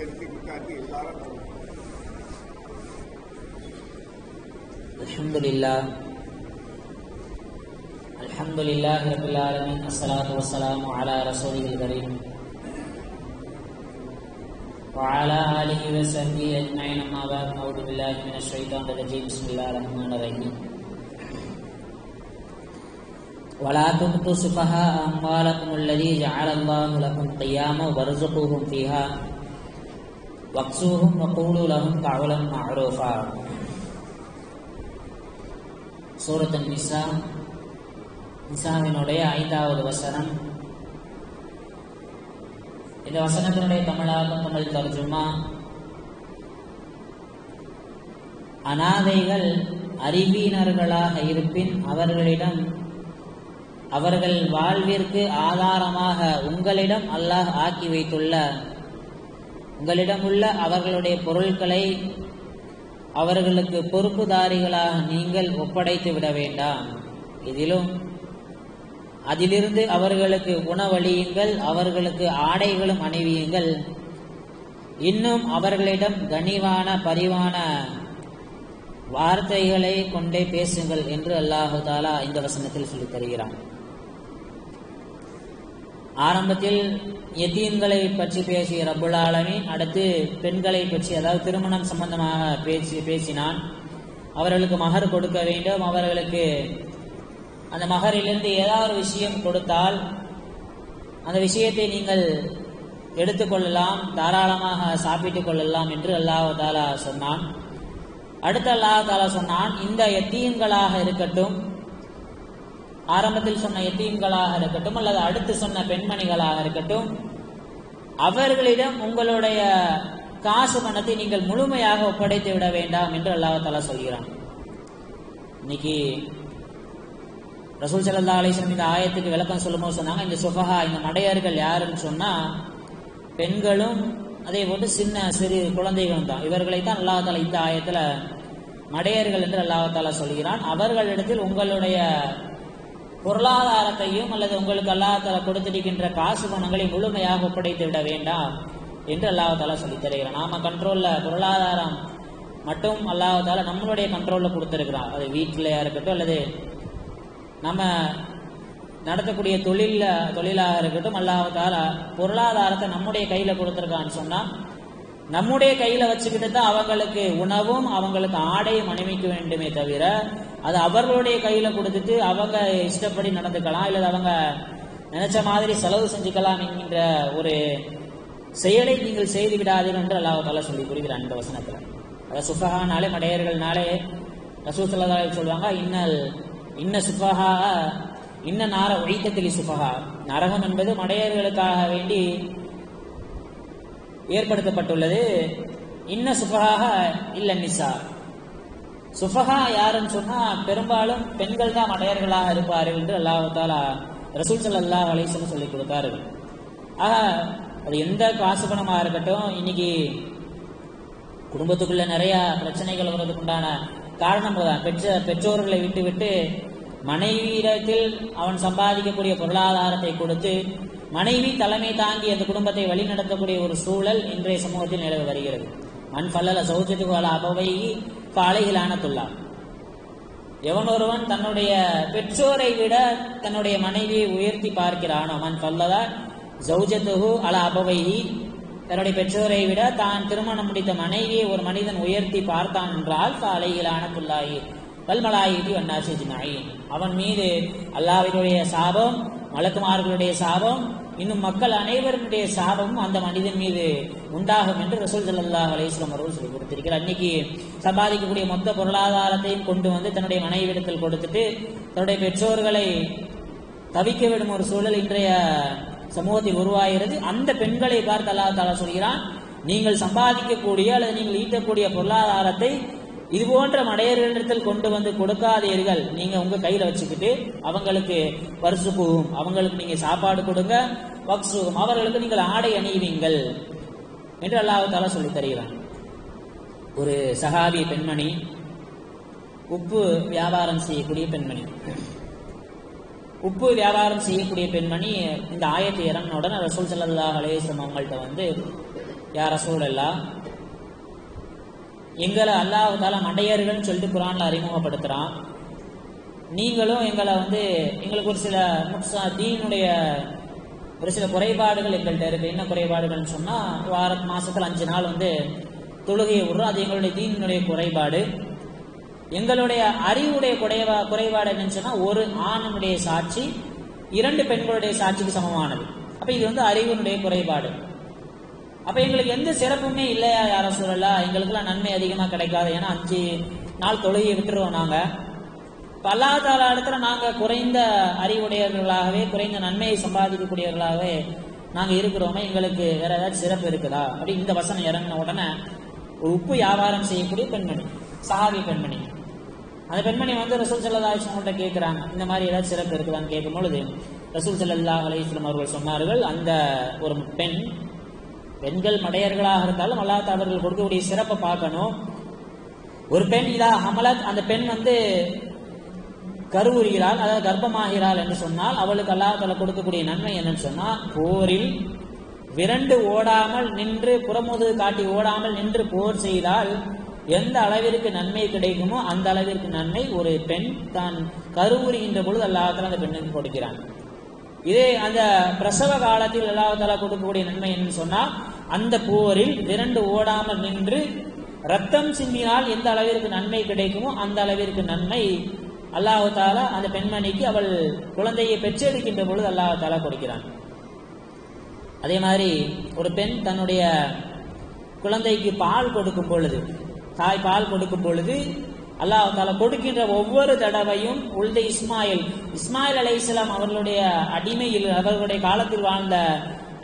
எடுத்துக்காட்டி எல்லாரும் அல்ஹம்துலில்லாஹி ரப்பில் ஆலமீன் அஸ்ஸலாத்து வஸ்ஸலாமு அலா ரசூலில் கரீம் وعلى آله وصحبه أجمعين أما بعد أعوذ بالله من الشيطان الرجيم بسم الله الرحمن الرحيم ولا تؤتوا السفهاء أموالكم الذي جعل الله لكم قياما وارزقوهم فيها واكسوهم وقولوا لهم قولا معروفا. சூரத் நிசா நிசாவினுடைய 5வது வசனம். இந்த வசனத்தினுடைய தமிழாக்கம் தமிழ் தர்ஜுமா, அனாதைகள் அறிவீனர்களாக இருப்பின் அவர்களிடம் அவர்கள் வாழ்விற்கு ஆதாரமாக உங்களிடம் அல்லாஹ் ஆக்கி வைத்துள்ள உங்களிடம் உள்ள அவர்களுடைய பொருட்களை அவர்களுக்கு பொறுப்புதாரிகளாக நீங்கள் ஒப்படைத்து விட வேண்டாம். அதிலிருந்து அவர்களுக்கு உணவளியுங்கள், அவர்களுக்கு ஆடைகளும் அணிவியுங்கள், இன்னும் அவர்களிடம் கனிவான பரிவான வார்த்தைகளை கொண்டே பேசுங்கள் என்று அல்லாஹு தாலா இந்த வசனத்தில் சொல்லித் தருகிறான். ஆரம்பத்தில் யதீம்களை பற்றி பேசிய ரப்புல் ஆலமீன் அடுத்து பெண்களை பற்றி, அதாவது திருமணம் சம்பந்தமாக பேசினான். அவர்களுக்கு மகர் கொடுக்க வேண்டும், அவர்களுக்கு அந்த மகரிலிருந்து ஏதாவது ஒரு விஷயம் கொடுத்தால் அந்த விஷயத்தை நீங்கள் எடுத்துக்கொள்ளலாம், தாராளமாக சாப்பிட்டுக் கொள்ளலாம் என்று அல்லாஹ் தாலா சொன்னான். அடுத்து அல்லாஹ் தாலா சொன்னான், இந்த யத்தீம்களாக இருக்கட்டும், ஆரம்பத்தில் சொன்ன யத்தீம்களாக இருக்கட்டும் அல்லது அடுத்து சொன்ன பெண்மணிகளாக இருக்கட்டும், அவர்களிடம் உங்களுடைய காசு பணத்தை நீங்கள் முழுமையாக ஒப்படைத்து விட வேண்டாம் என்று அல்லாஹ் தாலா சொல்கிறான். இன்னைக்கு ரசூல் ஸல்லல்லாஹு அலைஹி வஸல்லம் இந்த ஆயத்துக்கு விளக்கம் சொல்லும்போது சொன்னாங்க, இந்த சுஃபஹா, இந்த மடையர்கள் யாருன்னு சொன்னா பெண்களும் அதே போன்று சிறு குழந்தைகளும் தான். இவர்களை தான் அல்லாஹ் தாலா இந்த ஆயத்துல மடையர்கள் என்று அல்லாஹ் தாலா சொல்கிறான். அவர்களிடத்தில் உங்களுடைய பொருளாதாரத்தையும் அல்லது உங்களுக்கு அல்லாஹ் தாலா கொடுத்திருக்கின்ற காசு பணங்களை முழுமையாக ஒப்படைத்து விட வேண்டாம் என்று அல்லாஹ் தாலா சொல்லித் தருகிறான். நாம கண்ட்ரோல்ல பொருளாதாரம் மட்டும் அல்லாஹ் தாலா நம்மளுடைய கண்ட்ரோல்ல கொடுத்திருக்கிறான். அது வீட்டிலையா இருக்கட்டும் அல்லது நம்ம நடத்தக்கூடிய தொழிலாக இருக்கட்டும், அல்லாஹ் தாலா பொருளாதாரத்தை நம்முடைய கையில கொடுத்திருக்கான்னு சொன்னா நம்முடைய கையில வச்சுக்கிட்டு தான் அவங்களுக்கு உணவும் அவங்களுக்கு ஆடையும் அணிவிக்க வேண்டுமே தவிர அது அவர்களுடைய கையில கொடுத்துட்டு அவங்க இஷ்டப்படி நடந்துக்கலாம் இல்லது அவங்க நினைச்ச மாதிரி செலவு செஞ்சுக்கலாம் என்கின்ற ஒரு செயலை நீங்கள் செய்து விடாதீர்கள் என்று அல்லாஹ் தாலா சொல்லி புரிகிறான் இந்த வசனத்துல. அதாவது சுஃபஹானாலே மடையர்கள்னாலே ரசூல் ஸல்லல்லாஹு அலைஹி சொல்லுவாங்க, இன்ன சுஃபஹா இன்ன நார உய்தத்திலி சுஃபஹா, நரகம் என்பது மடையர்களுக்காக வேண்டி ஏற்படுத்தப்பட்டுள்ளது. இன்ன சுஃபஹா இல்ல நிசா, சுஃபஹா யாருன்னு சொன்னா பெரும்பாலும் பெண்கள் தான் மடையர்களாக இருப்பார்கள் என்று அல்லாஹ் தாலா ரசூல் ஸல்லல்லாஹு அலைஹி வஸல்லம் சொல்லிக் கொடுத்தார்கள். ஆக அது எந்த காசு பணமாக இருக்கட்டும், இன்னைக்கு குடும்பத்துக்குள்ள நிறைய பிரச்சனைகள் வர்றதுக்குண்டான காரணம் பெற்றோர்களை விட்டு மனைவியிடத்தில் அவன் சம்பாதிக்கக்கூடிய பொருளாதாரத்தை கொடுத்து மனைவி தலைமை தாங்கி அந்த குடும்பத்தை வழிநடத்தக்கூடிய ஒரு சூழல் இன்றைய சமூகத்தில் நிலவி வருகிறது. மண் பல்லல சௌஜத்துக்கு அலா அபவைஹி ஃபஅலைஹி லானத்துல்லாஹ். எவன் ஒருவன் தன்னுடைய பெற்றோரை விட தன்னுடைய மனைவியை உயர்த்தி பார்க்கிறானோ, மன் பல்லல சௌஜத்துஹு அலா அபவைஹி, தன்னுடைய பெற்றோரை விட தான் திருமணம் முடித்த மனைவியை ஒரு மனிதன் உயர்த்தி பார்த்தான் என்றால் ஃபஅலைஹி லானத்துல்லாஹி வல் மலாயிகத்தி வன்னாஸி அஜ்மஈன், அவன் மீது அல்லாஹ்வினுடைய சாபம், மலக்குமார்களுடைய சாபம், இன்னும் மக்கள் அனைவருடைய சாபமும் அந்த மனிதன் மீது உண்டாகும் என்று ரசூல் ஸல்லல்லாஹு அலைஹி வஸல்லம் அவர்கள் சொல்லிக் கொடுத்திருக்கிறார். இன்னைக்கு சம்பாதிக்கக்கூடிய மொத்த பொருளாதாரத்தையும் கொண்டு வந்து தன்னுடைய மனைவியிடத்தில் கொடுத்துட்டு தன்னுடைய பெற்றோர்களை தவிக்க விடும் ஒரு சூழல் இன்றைய சமூகத்தில் உருவாகிறது. அந்த பெண்களை பார்த்து அல்லாஹ் தஆலா சொல்கிறான், நீங்கள் சம்பாதிக்கக்கூடிய அல்லது நீங்கள் ஈட்டக்கூடிய பொருளாதாரத்தை இது போன்ற மடையர்களிடத்தில் கொண்டு வந்து கொடுக்காதீர்கள். நீங்க உங்க கையில வச்சுக்கிட்டு அவங்களுக்கு வர்சுகுஹும், அவங்களுக்கு நீங்க சாப்பாடு கொடுங்க, வக்சுஹும், அவர்களுக்கு நீங்கள் ஆடை அணிவீங்கள் என்று அல்லாஹ் தஆலா சொல்லி தருகிறான். ஒரு சஹாபி பெண்மணி, உப்பு வியாபாரம் செய்யக்கூடிய பெண்மணி, உப்பு வியாபாரம் செய்யக்கூடிய பெண்மணி இந்த ஆயத்தை இறங்கின உடனே ரசூல் ஸல்லல்லாஹு அலைஹி வஸல்லம் அவங்கள்ட்ட வந்து யா ரசூலல்லாஹ், எங்களை அல்லாஹ் தஆலா மடையர்கள்னு சொல்லிட்டு குர்ஆன்ல அறிமுகப்படுத்துறான். நீங்களும் எங்களை எங்களுக்கு ஒரு சில தீனுடைய ஒரு சில குறைபாடுகள் எங்கள்கிட்ட இருக்கு. என்ன குறைபாடுகள்னு சொன்னா, மாசத்துல 5 நாள் தொழுகையை விடுறோம், அது எங்களுடைய தீனுடைய குறைபாடு. எங்களுடைய அறிவுடைய குறைபாடு என்னன்னு சொன்னா, ஒரு ஆணுடைய சாட்சி 2 பெண்களுடைய சாட்சிக்கு சமமானது. அப்ப இது அறிவினுடைய குறைபாடு. அப்ப எங்களுக்கு எந்த சிறப்புமே இல்லையா யா ரசூலல்லாஹ், எங்களுக்குலாம் நன்மை அதிகமா கிடைக்காது. ஏன்னா 5 நாள் தொழுகையை விட்டுருவோம் நாங்க. அல்லாஹ் தஆலா இடத்துல நாங்க குறைந்த அறிவுடையவர்களாகவே, குறைந்த நன்மையை சம்பாதிக்கக்கூடியவர்களாகவே நாங்க இருக்கிறோமே, எங்களுக்கு வேற ஏதாச்சும் சிறப்பு இருக்குதா அப்படி இந்த வசனம் இறங்கின உடனே ஒரு உப்பு வியாபாரம் செய்யக்கூடிய பெண்மணி, சஹாபி பெண்மணி, அந்த பெண்மணி ரசூல் ஸல்லல்லாஹு அலைஹி வஸல்லம் கேட்கிறாங்க, இந்த மாதிரி ஏதாச்சும் சிறப்பு இருக்குதான்னு கேட்கும் பொழுது ரசூல் ஸல்லல்லாஹு அலைஹி வஸல்லம் அவர்கள் சொன்னார்கள், அந்த ஒரு பெண்கள் மடையர்களாக இருந்தாலும் அல்லாஹ் தஆலா அவர்கள் கொடுக்கக்கூடிய சிறப்பை பார்க்கணும். ஒரு பெண் இதா ஹமலத், அந்த பெண் கருவுறுகிறாள், அதாவது கர்ப்பமாகிறாள் என்று சொன்னால் அவளுக்கு அல்லாஹ் தஆலா கொடுக்கக்கூடிய நன்மை என்னன்னு சொன்னா, போரில் விரண்டு ஓடாமல் நின்று, புறமுதுகு காட்டி ஓடாமல் நின்று போர் செய்தால் எந்த அளவிற்கு நன்மை கிடைக்குமோ அந்த அளவிற்கு நன்மை ஒரு பெண் தான் கருவுறுகின்ற பொழுது அல்லாஹ் தஆலா அந்த பெண்ணுக்கு கொடுக்கிறான். இதே அந்த பிரசவ காலத்தில் அல்லாஹ் தஆலா கொடுக்கக்கூடிய நன்மை என்னன்னு சொன்னா, அந்த போரில் விரண்டு ஓடாமல் நின்று ரத்தம் சிந்தினால் எந்த அளவிற்கு நன்மை கிடைக்குமோ அந்த அளவிற்கு நன்மை அல்லாஹ் தஆலா அந்த பெண்மணிக்கு அவள் குழந்தையை பெற்றெடுக்கின்ற பொழுது அல்லாஹ் தஆலா கொடுக்கிறான். அதே மாதிரி ஒரு பெண் தன்னுடைய குழந்தைக்கு பால் கொடுக்கும் பொழுது, தாய் பால் கொடுக்கும் பொழுது அல்லாஹ் தஆலா கொடுக்கின்ற ஒவ்வொரு தடவையும் உள்தை இஸ்மாயில் அலைஹிஸ்ஸலாம் அவர்களுடைய அடிமையில், அவர்களுடைய காலத்தில் வாழ்ந்த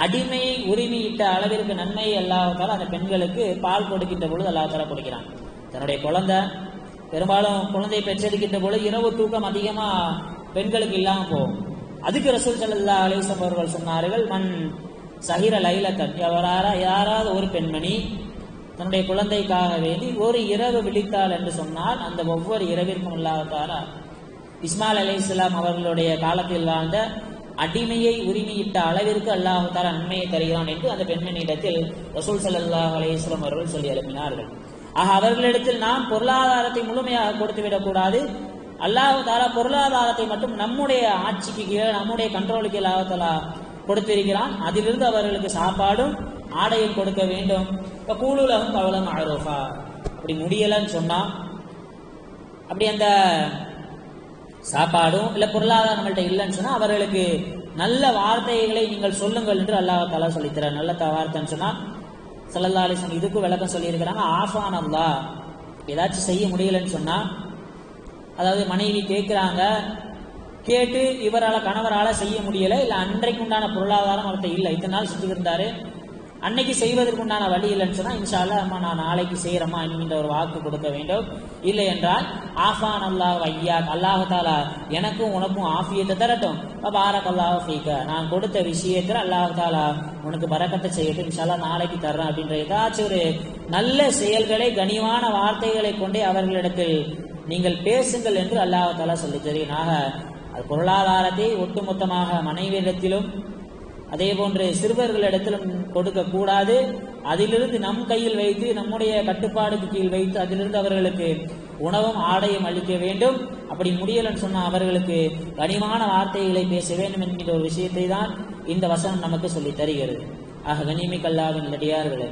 அடிமையை உரிமையிட்ட அளவிற்கு நன்மை அல்லாஹ் தஆலா அந்த பெண்களுக்கு பால் கொடுக்கின்ற பொழுது அல்லாஹ் தஆலா கொடுக்கிறான். தன்னுடைய குழந்தை பெரும்பாலும் குழந்தையை பெற்றெடுக்கின்ற பொழுது இரவு தூக்கம் அதிகமா பெண்களுக்கு இல்லாம போகும். அதுக்கு ரசூல் ஸல்லல்லாஹு அலைஹி வஸல்லம் அவர்கள் சொன்னார்கள், மன் சஹிர லைலத்தன், யாராவது ஒரு பெண்மணி தன்னுடைய குழந்தைக்காக வேண்டி ஒரு இரவு விழித்தாள் என்று சொன்னால் அந்த ஒவ்வொரு இரவிற்கும் அல்லாஹ் தஆலா இஸ்மாயில் அலைஹிஸ்ஸலாம் அவர்களுடைய காலத்தில் வாழ்ந்த அடிமையை உரிமையிட்ட அளவிற்கு அல்லாஹ் தஆலா நன்மையை தருகிறான் என்று அந்த பெண்மணியிடத்தில் ரசூல் ஸல்லல்லாஹு அலைஹி வஸல்லம் அவர்கள் சொல்லி அனுப்பினார்கள். ஆக அவர்களிடத்தில் நாம் பொருளாதாரத்தை முழுமையாக கொடுத்து விடக்கூடாது. அல்லாஹ் தஆலா பொருளாதாரத்தை மட்டும் நம்முடைய ஆட்சிக்கு கீழே, நம்முடைய கண்ட்ரோலுக்கு அல்லாஹ் தஆலா கொடுத்திருக்கிறான். அதிலிருந்து அவர்களுக்கு சாப்பாடும் ஆடையும் கொடுக்க வேண்டும். இப்போ கூலுலகம் கவலம் ஆரோஃபா, அப்படி முடியலன்னு சொன்னா, அப்படி அந்த சாப்பாடும் இல்லை பொருளாதாரம் நம்மள்கிட்ட இல்லைன்னு சொன்னா அவர்களுக்கு நல்ல வார்த்தைகளை நீங்கள் சொல்லுங்கள் என்று அல்லாஹ் தஆலா சொல்லித்தரார். நல்ல வார்த்தைன்னு சொன்னா ஸல்லல்லாஹு அலைஹி வஸல்லம் இதுக்கு விளக்கம் சொல்லியிருக்கிறாங்க. ஆஃபான் அல்லாஹ், ஏதாச்சும் செய்ய முடியலன்னு சொன்னா, அதாவது மனைவி கேட்கிறாங்க, கேட்டு கணவரால் செய்ய முடியல, இல்லை அன்றைக்கு உண்டான பொருளாதாரம் அவர்கிட்ட இல்லை, இத்தனை நாள் செஞ்சுட்டு இருந்தாரு, அன்னைக்கு செய்வதற்கு உண்டான வழி இல்லைன்னு சொன்னா, இன்ஷா அல்லாஹ் அம்மா நான் நாளைக்கு செய்யறேம்மா என்கின்ற ஒரு வாக்கு கொடுக்க வேண்டும். இல்லை என்றால் ஆஃபான் அல்லாஹ் ஐயா, அல்லாஹ் தஆலா எனக்கும் உனக்கும் ஆஃபியத்தை தரட்டும், பாரக் அல்லாஹ் ஃபீக, நான் கொடுத்த விஷயத்துல அல்லாஹ் தஆலா உனக்கு பரக்கத்தை செய்யட்டும், இன்ஷா அல்லாஹ் நாளைக்கு தர்றேன் அப்படின்ற ஏதாச்சும் ஒரு நல்ல செயல்களை, கனிவான வார்த்தைகளை கொண்டே அவர்களிடத்தில் நீங்கள் பேசுங்கள் என்று அல்லாஹ் தஆலா சொல்லி தருகிறாக. அது பொருளாதாரத்தை ஒட்டுமொத்தமாக மனைவியிடத்திலும் அதே போன்று சிறுவர்களிடத்திலும் கொடுக்க கூடாது. அதிலிருந்து நம் கையில் வைத்து, நம்முடைய கட்டுப்பாடுக்கு கீழ் வைத்து அதிலிருந்து அவர்களுக்கு உணவும் ஆடையும் அளிக்க வேண்டும். அப்படி முடியலன்னு சொன்னால் அவர்களுக்கு கனிமான வார்த்தைகளை பேச வேண்டும் என்கிற ஒரு விஷயத்தை தான் இந்த வசனம் நமக்கு சொல்லி தருகிறது. ஆக கனிமிக்க அல்லாஹ்வின் நல்லடியார்களே,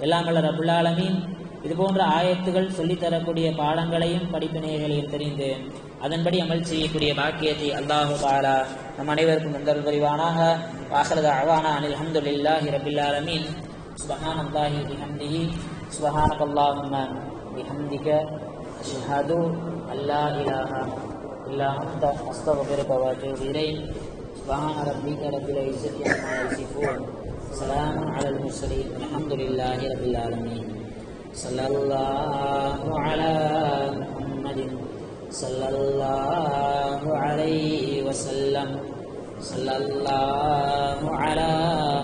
எல்லாம் வல்ல ரப்புல் ஆலமீன் இது போன்ற ஆயத்துகள் சொல்லித்தரக்கூடிய பாடங்களையும் படிப்பினைகளையும் தெரிந்து அதன்படி அமல் செய்யக்கூடிய பாக்கியத்தை அல்லாஹு தஆலா நம் அனைவருக்கும் தந்தல் புரிவானாக. வாஹிரு தஅவானா அனில் ஹம்துலில்லாஹி ரப்பில் ஆலமீன். சுப்ஹானல்லாஹி பிஹம்திஹி, சுப்ஹானக்கல்லாஹும்ம பிஹம்திக, அஷ்ஹது அல்லா இலாஹா இல்லா அன்த, அஸ்தக்ஃபிருக வ அத்தூபு இலைக். சுப்ஹான ரப்பிக ரப்பில் இஸ்ஸத்தி அம்மா யசிஃபூன், ஸலாமுன் அலல் முர்ஸலீன், அல்ஹம்துலில்லாஹி ரப்பில் ஆலமீன். ஸல்லல்லாஹு அலா முஹம்மதின் ஸல்லல்லாஹு அலைஹி வஸல்லம். ஸல்லல்லாஹு அலா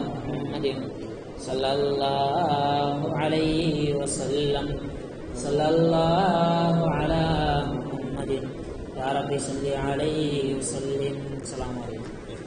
முஹம்மதின் ஸல்லல்லாஹு அலைஹி வஸல்லம். ஸல்லல்லாஹு அலா முஹம்மதின் யா ரப்பி ஸல்லி அலைஹி வஸல்லிம். அஸ்ஸலாமு அலைக்கும்.